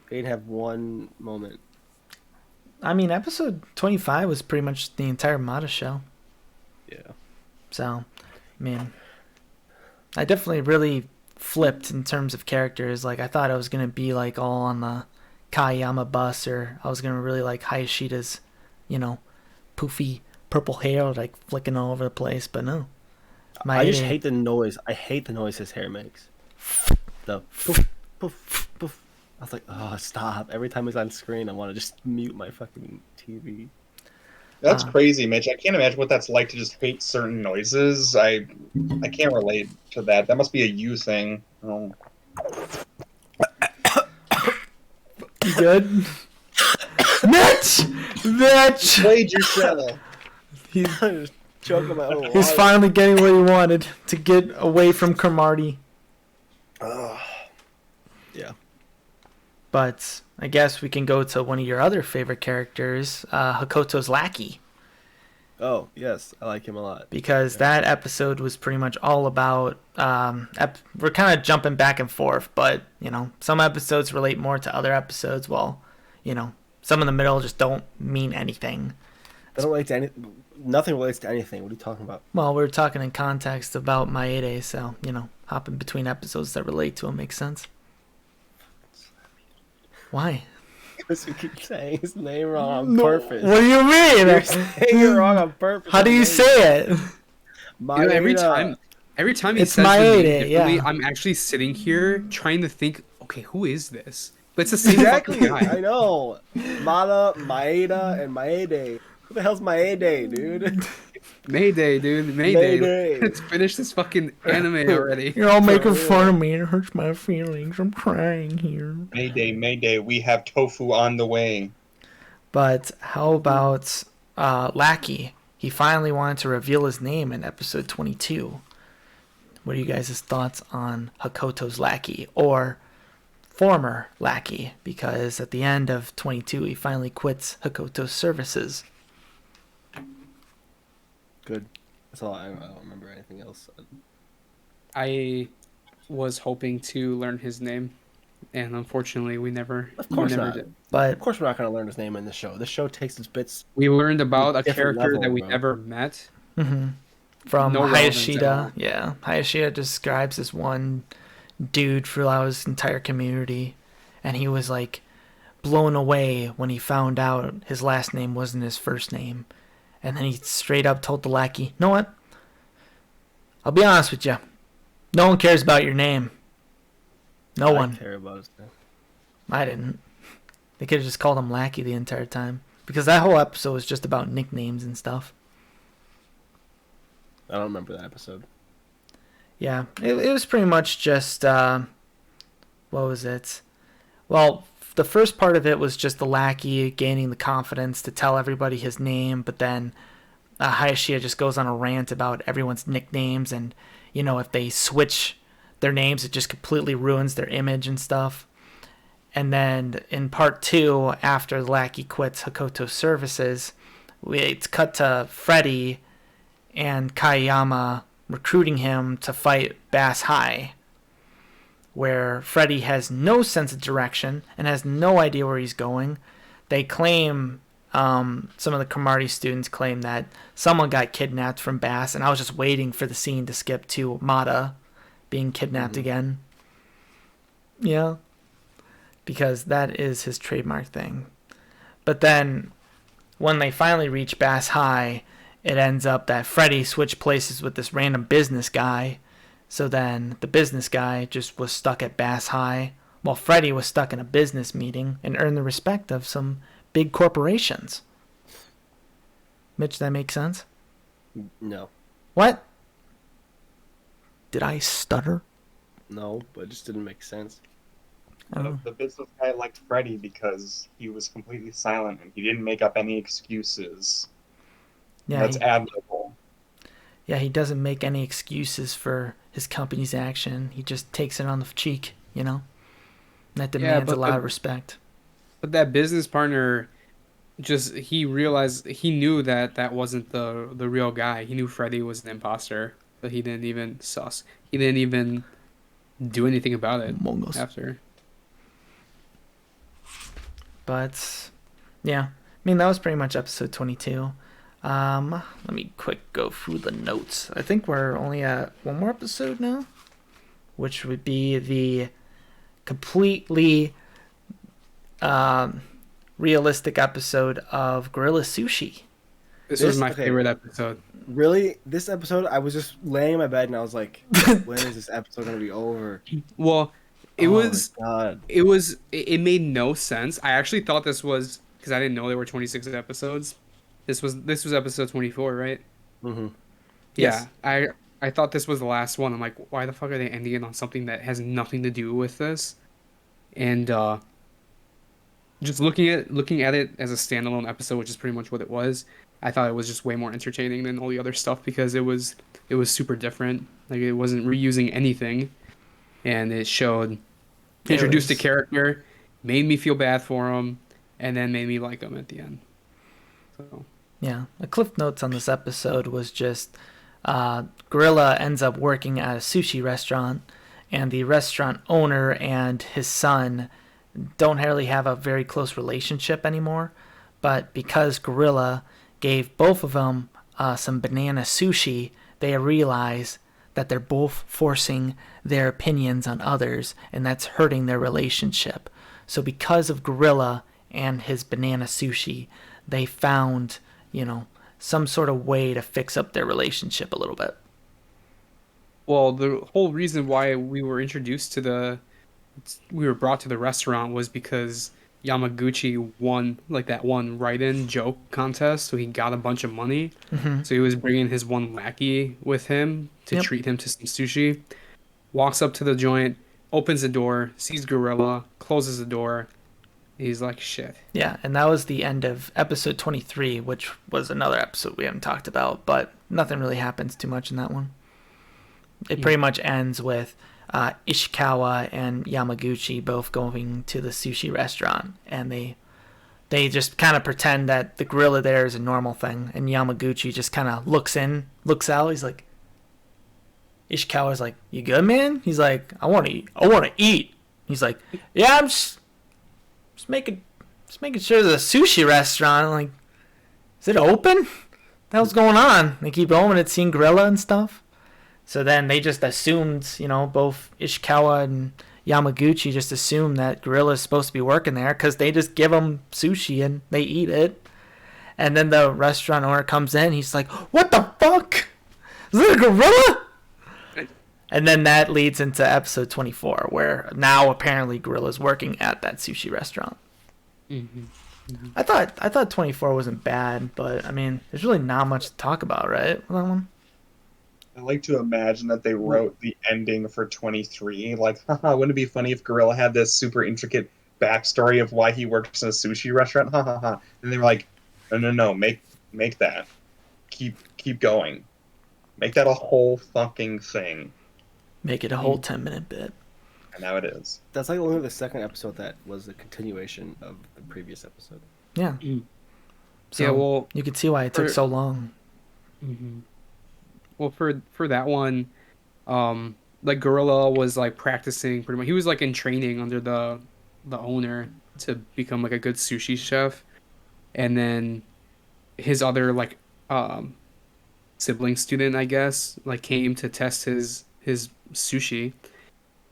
They didn't have one moment. I mean, episode 25 was pretty much the entire Mada show. Yeah. So, I mean, I definitely really flipped in terms of characters. Like, I thought I was going to be, like, all on the Kayama bus, or I was going to really like Hayashida's, poofy purple hair, like, flicking all over the place, but no. I just hate the noise. I hate the noise his hair makes. The poof, poof, poof. I was like, oh, stop. Every time he's on screen, I want to just mute my fucking TV. That's crazy, Mitch. I can't imagine what that's like to just hate certain noises. I can't relate to that. That must be a you thing. Oh. You good? Mitch! Played yourself. He's choking my own He's water. finally getting what he wanted to get away from Cromartie. Yeah. But I guess we can go to one of your other favorite characters, Hakoto's lackey. Oh, yes. I like him a lot. Because that episode was pretty much all about... we're kind of jumping back and forth, but, some episodes relate more to other episodes, while, some in the middle just don't mean anything. They don't relate to nothing relates to anything. What are you talking about? Well, we're talking in context about Maeda, so, hopping between episodes that relate to him makes sense. Why? Because you keep saying his name wrong on purpose. What do you mean? You're saying it wrong on purpose. How do you say it? Every time he It's says the name Maeda, differently, yeah. I'm actually sitting here trying to think, okay, who is this? But it's the same Exactly. fucking guy. I know. Maeda, and Maeda. Who the hell's Maeda, dude? Mayday, dude. Mayday. Mayday. Let's finish this fucking anime already. You're all making fun of me. It hurts my feelings. I'm crying here. Mayday, we have tofu on the way. But how about Lackey? He finally wanted to reveal his name in episode 22. What are you guys' thoughts on Hakoto's Lackey? Or former lackey, because at the end of 22 he finally quits Hakoto's services. Good. That's all. I don't remember anything else. I was hoping to learn his name, and unfortunately, we never. Of course we never not. did. But Of course, we're not going to learn his name in the show. This show takes its bits. We learned about a Different character level, that we bro. never met. from No relevance at all. Hayashida, yeah, Hayashida describes this one dude throughout his entire community, and he was like blown away when he found out his last name wasn't his first name. And then he straight up told the lackey, "You know what? I'll be honest with you. No one cares about your name. No one. I care about his name. I didn't. They could have just called him Lackey the entire time. Because that whole episode was just about nicknames and stuff. I don't remember that episode. Yeah, it was pretty much just, what was it? Well, the first part of it was just the lackey gaining the confidence to tell everybody his name, but then Hayashida just goes on a rant about everyone's nicknames, and, you know, if they switch their names, it just completely ruins their image and stuff. And then in part 2, after the lackey quits Hakoto's services, it's cut to Freddy and Kayama recruiting him to fight Bass High, where Freddy has no sense of direction and has no idea where he's going. They claim, some of the Cromartie students claim that someone got kidnapped from Bass, and I was just waiting for the scene to skip to Mata being kidnapped again. Yeah, because that is his trademark thing. But then, when they finally reach Bass High, it ends up that Freddy switched places with this random business guy. So then the business guy just was stuck at Bass High, while Freddy was stuck in a business meeting and earned the respect of some big corporations. Mitch, that make sense? No. What? Did I stutter? No, but it just didn't make sense. The business guy liked Freddy because he was completely silent and he didn't make up any excuses. Yeah, That's admirable. Yeah, he doesn't make any excuses for his company's action. He just takes it on the cheek, you know? And that demands a lot of respect. But that business partner, he realized, he knew that wasn't the real guy. He knew Freddy was an imposter, but he didn't even He didn't even do anything about it after. But, yeah. I mean, that was pretty much episode 22. Let me quick go through the notes. I think we're only at one more episode now, which would be the completely realistic episode of Gorilla Sushi. This was my favorite episode. Really? This episode, I was just laying in my bed and I was like, when is this episode going to be over? Well, it made no sense. I actually thought this was, because I didn't know there were 26 episodes. This was episode 24, right? Mm-hmm. Yeah, yes. I thought this was the last one. I'm like, why the fuck are they ending it on something that has nothing to do with this? And just looking at it as a standalone episode, which is pretty much what it was, I thought it was just way more entertaining than all the other stuff because it was super different. Like, it wasn't reusing anything, and it introduced a character, made me feel bad for him, and then made me like him at the end. So. Yeah, the cliff notes on this episode was just Gorilla ends up working at a sushi restaurant, and the restaurant owner and his son don't really have a very close relationship anymore, but because Gorilla gave both of them some banana sushi, they realize that they're both forcing their opinions on others, and that's hurting their relationship. So because of Gorilla and his banana sushi, they found, some sort of way to fix up their relationship a little bit. Well, the whole reason why we were brought to the restaurant was because Yamaguchi won, like, that one write-in joke contest, so he got a bunch of money. Mm-hmm. So he was bringing his one lackey with him to treat him to some sushi. Walks up to the joint, opens the door, sees Gorilla, closes the door. He's like, shit. Yeah, and that was the end of episode 23, which was another episode we haven't talked about, but nothing really happens too much in that one. It pretty much ends with Ishikawa and Yamaguchi both going to the sushi restaurant, and they just kind of pretend that the gorilla there is a normal thing, and Yamaguchi just kind of looks out. He's like, Ishikawa's like, "You good, man?" He's like, "I want to eat." He's like, "Yeah, I'm just making sure there's a sushi restaurant." I'm like, is it open? What the hell's going on? They keep going and it's seeing gorilla and stuff. So then they just assumed, both Ishikawa and Yamaguchi just assumed that gorilla is supposed to be working there because they just give them sushi and they eat it. And then the restaurant owner comes in. He's like, "What the fuck? Is it a gorilla?" And then that leads into episode 24, where now apparently gorilla's working at that sushi restaurant. Mm-hmm. Mm-hmm. I thought 24 wasn't bad, but I mean, there's really not much to talk about, right? With that one. I like to imagine that they wrote the ending for 23. Like, haha, wouldn't it be funny if Gorilla had this super intricate backstory of why he works in a sushi restaurant? Ha ha ha. And they were like, no, make that. Keep going. Make that a whole fucking thing. Make it a whole 10-minute bit. And now it is. That's like only the second episode that was a continuation of the previous episode. Yeah. Mm. So yeah, well, you could see why it took so long. Mm-hmm. Well, for that one, like Gorilla was like practicing pretty much. He was like in training under the owner to become like a good sushi chef, and then his other like sibling student, I guess, like came to test his sushi,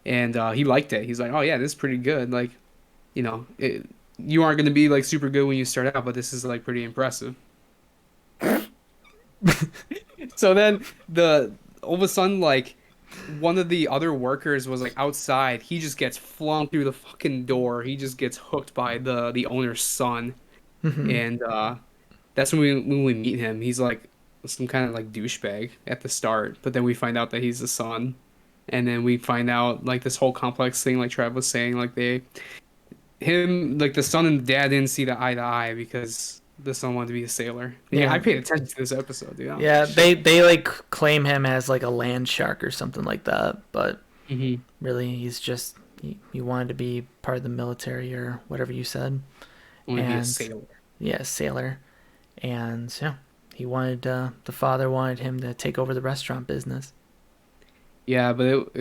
and he liked it. He's like, "Oh yeah, this is pretty good. Like, you aren't gonna be like super good when you start out, but this is like pretty impressive." So then all of a sudden, like, one of the other workers was like outside. He just gets flung through the fucking door. He just gets hooked by the owner's son. Mm-hmm. And that's when we meet him. He's like some kind of like douchebag at the start, but then we find out that he's the son. And then we find out like this whole complex thing, like Trav was saying, like the son and the dad didn't see the eye to eye because the son wanted to be a sailor. Yeah, I paid attention to this episode, dude. Yeah, they like claim him as like a land shark or something like that, but really he's just he wanted to be part of the military or whatever you said. Wanted to be a sailor. Yeah, sailor. And yeah, he wanted the father wanted him to take over the restaurant business. Yeah, but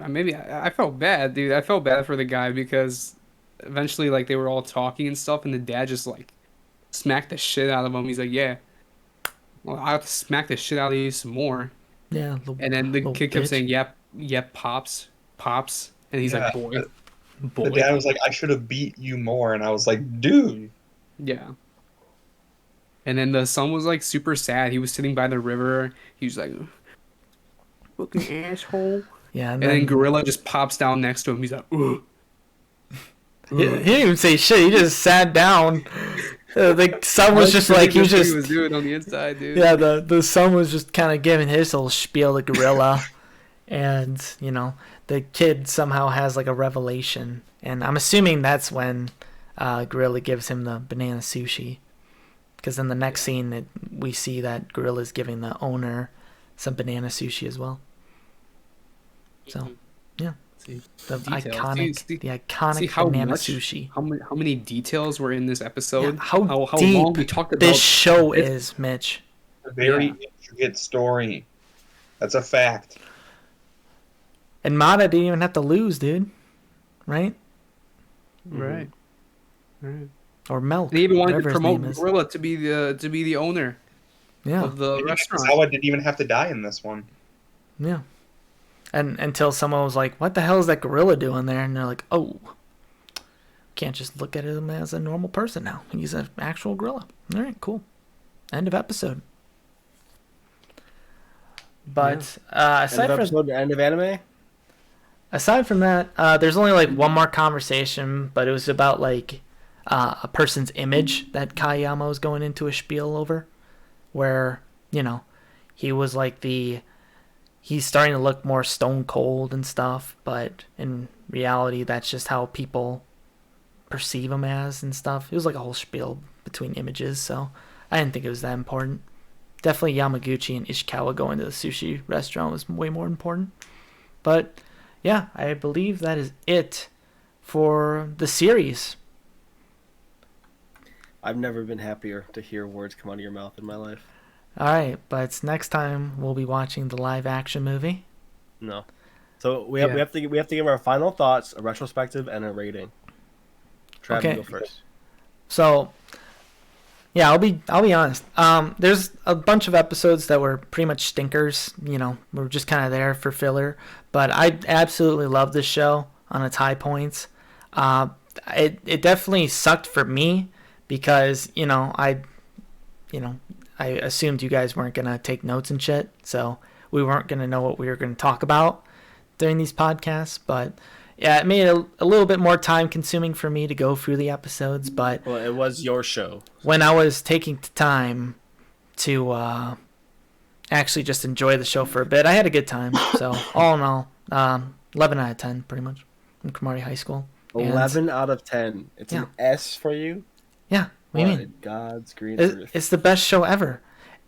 maybe I felt bad, dude. I felt bad for the guy because eventually, like, they were all talking and stuff, and the dad just like smacked the shit out of him. He's like, "Yeah, well, I'll have to smack the shit out of you some more." Yeah. And then the kid kept saying, "Yep, pops," and he's like, "Boy." The dad was like, "I should have beat you more," and I was like, "Dude." Yeah. And then the son was like super sad. He was sitting by the river. He was like, "Fucking asshole." Yeah. And then Gorilla just pops down next to him. He's like, "Ugh." He didn't even say shit. He just sat down. The son was just like, he was just. He was doing on the inside, dude. Yeah, the son was just kind of giving his little spiel to Gorilla. And, the kid somehow has like a revelation. And I'm assuming that's when Gorilla gives him the banana sushi. Because in the next scene, we see that Gorilla's giving the owner some banana sushi as well. So, yeah. The iconic banana sushi. How many details were in this episode? Yeah, how deep long we talked about this show is, Mitch. A very intricate story. That's a fact. And Mata didn't even have to lose, dude. Right? Right. Or Milk. They even wanted to whatever his promote name is. Gorilla to be the owner of the restaurant. Sawa didn't even have to die in this one. Yeah. And until someone was like, "What the hell is that gorilla doing there?" And they're like, "Oh, can't just look at him as a normal person now. He's an actual gorilla." All right, cool. End of episode. But aside End of anime. Aside from that, there's only like one more conversation, but it was about like a person's image that Kayama was going into a spiel over, where he was like he's starting to look more stone cold and stuff, but in reality, that's just how people perceive him as and stuff. It was like a whole spiel between images, so I didn't think it was that important. Definitely Yamaguchi and Ishikawa going to the sushi restaurant was way more important. But yeah, I believe that is it for the series. I've never been happier to hear words come out of your mouth in my life. All right, but next time we'll be watching the live action movie. No. So we have to give our final thoughts, a retrospective, and a rating. Trav, Okay. you go first. So, yeah, I'll be honest. There's a bunch of episodes that were pretty much stinkers. You know, we're just kind of there for filler. But I absolutely love this show on its high points. It definitely sucked for me because I assumed you guys weren't gonna take notes and shit, so we weren't gonna know what we were gonna talk about during these podcasts. But yeah, it made it a little bit more time consuming for me to go through the episodes. But Well, it was your show. when I was taking the time to actually just enjoy the show for a bit, I had a good time. So all in all, 11 out of 10 pretty much from Cromartie High School. And 11 out of 10. It's Yeah. an S for you? yeah, what do you What mean? in God's green earth? It's the best show ever.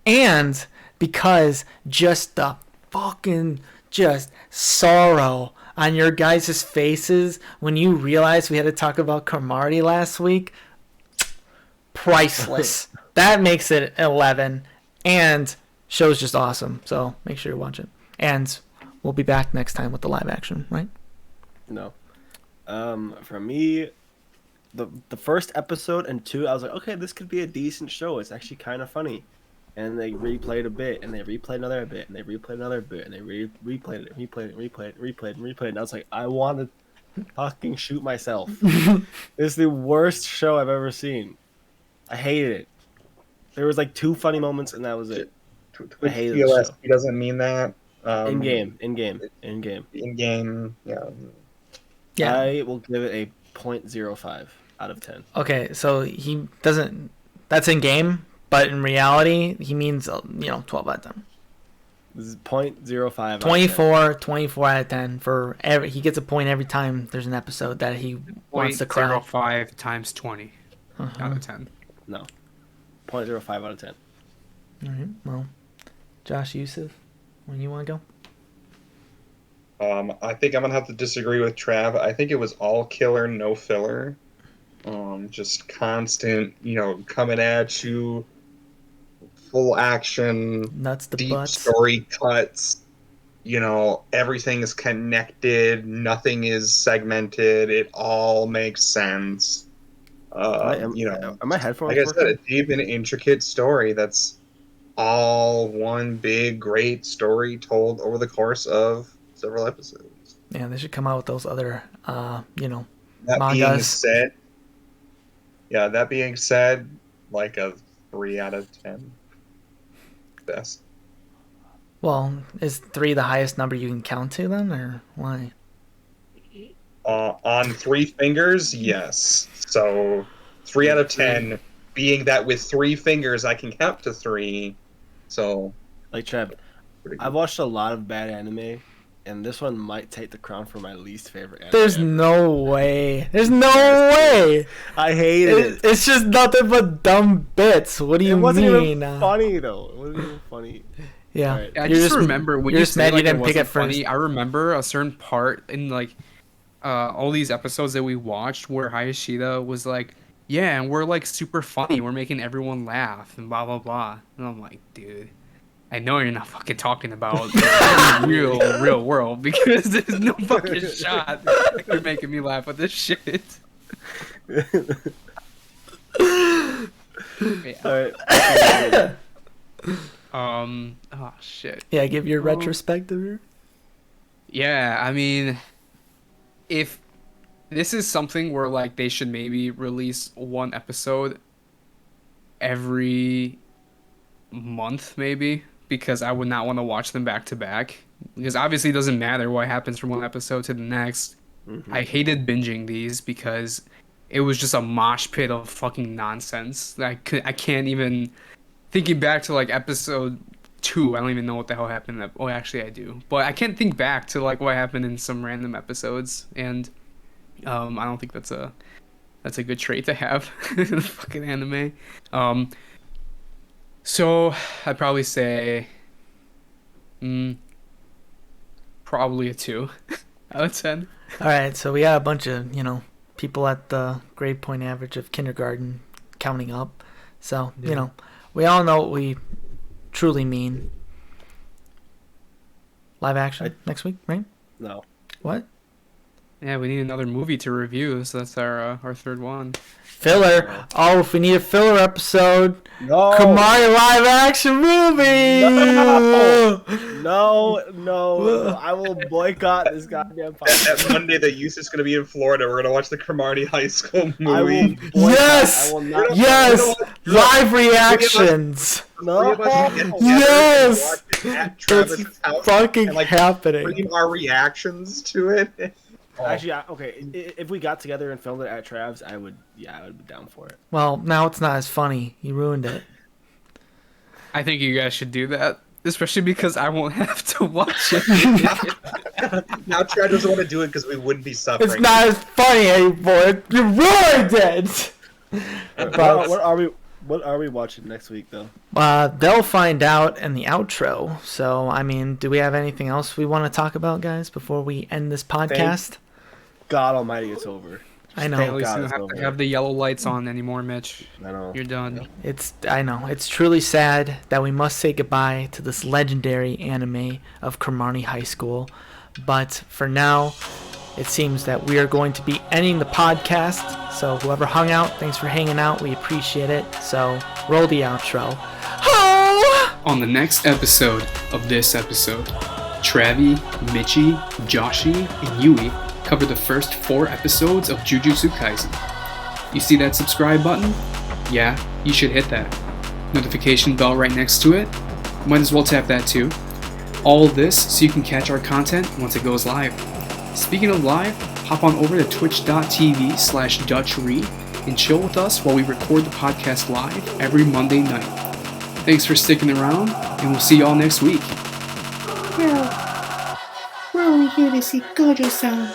And because just the fucking just sorrow on your guys' faces when you realized we had to talk about Cromartie last week, priceless. That makes it 11. And show's just awesome. So make sure you watch it. And we'll be back next time with the live action, right? No. For me, the first episode and 2, I was like, okay, this could be a decent show. It's actually kind of funny. And they replayed a bit, and they replayed another bit, and they replayed another bit, and they replayed it. And I was like, I want to fucking shoot myself. It's the worst show I've ever seen. I hated it. There was like 2 funny moments, and that was it. I hated the show. He doesn't mean that. In game. In game, yeah. Yeah. I will give it a 0.05 out of 10. Okay, so he doesn't. That's in game, but in reality, he means 12 out of 10. This is 0.05. 24 out of 10 for every. He gets a point every time there's an episode that he wants to cry. 0.05 times 20 out of 10. No. 0.05 out of 10. All right. Well, Josh, Yossef, when you want to go? I think I'm gonna have to disagree with Trav. I think it was all killer, no filler. Just constant, coming at you, full action, Nuts to deep butts. story cuts. Everything is connected. Nothing is segmented. It all makes sense. Are my headphones Like I said, working? a deep and intricate story that's all one big, great story told over the course of several episodes. Yeah, they should come out with those other, That being mangas. said, like a 3 out of 10. Best. Well, is 3 the highest number you can count to then, or why? On 3 fingers, yes. So 3 out of 10, being that with 3 fingers I can count to 3. So, Like, Trev, pretty good. I've watched a lot of bad anime, and this one might take the crown for my least favorite anime. There's ever. no way. There's no way. I hated it. It's just nothing but dumb bits. What do you It wasn't mean? even funny, though. It wasn't even funny. Yeah. Alright. I You're just remember when you're you just said mad you like, it didn't pick wasn't it first. funny. I remember a certain part in all these episodes that we watched where Hayashida was like, yeah, and we're like super funny. We're making everyone laugh and blah blah blah. And I'm like, dude, I know you're not fucking talking about the real world because there's no fucking shot that you're making me laugh with this shit. Yeah. Alright. Oh shit. Yeah, give your retrospective here. Yeah, I mean, if this is something where like they should maybe release one episode every month, maybe, because I would not want to watch them back to back. Because obviously it doesn't matter what happens from one episode to the next. I hated binging these because it was just a mosh pit of fucking nonsense. I can't even, thinking back to like episode 2, I don't even know what the hell happened. Oh, actually I do, but I can't think back to like what happened in some random episodes, and I don't think that's a good trait to have in fucking anime. So I'd probably say probably a 2 out of 10. All right, so we got a bunch of, people at the grade point average of kindergarten counting up. So, we all know what we truly mean. Live action next week, right? No. What? Yeah, we need another movie to review, so that's our third one. Filler. Oh, if we need a filler episode. No. Cromartie live action movie. No. I will boycott this goddamn podcast. That Monday that Yusuf's going to be in Florida, we're going to watch the Cromartie High School movie. I will boycott. Yes. I will not. Yes. Live reactions. No. Yes. At It's Travis's house fucking and, happening. bring our reactions to it. Actually, okay. If we got together and filmed it at Trav's, I would be down for it. Well, now it's not as funny. You ruined it. I think you guys should do that, especially because I won't have to watch it. Now Trav doesn't want to do it because we wouldn't be suffering. It's not as funny anymore. You ruined it. What are we watching next week, though? They'll find out in the outro. So, I mean, do we have anything else we want to talk about, guys, before we end this podcast? God Almighty, it's over. I know. At least God, you it's don't have to over. have the yellow lights on anymore, Mitch. I know. You're done. I know. It's truly sad that we must say goodbye to this legendary anime of Cromartie High School. But for now, it seems that we are going to be ending the podcast. So whoever hung out, thanks for hanging out. We appreciate it. So roll the outro. Oh! On the next episode of this episode, Travi, Mitchie, Joshi, and Yui cover the first 4 episodes of Jujutsu Kaisen. You see that subscribe button? Yeah, you should hit that. Notification bell right next to it? Might as well tap that too. All this so you can catch our content once it goes live. Speaking of live, hop on over to twitch.tv/DutchRe and chill with us while we record the podcast live every Monday night. Thanks for sticking around, and we'll see y'all next week. We're only here to see Gojo-san.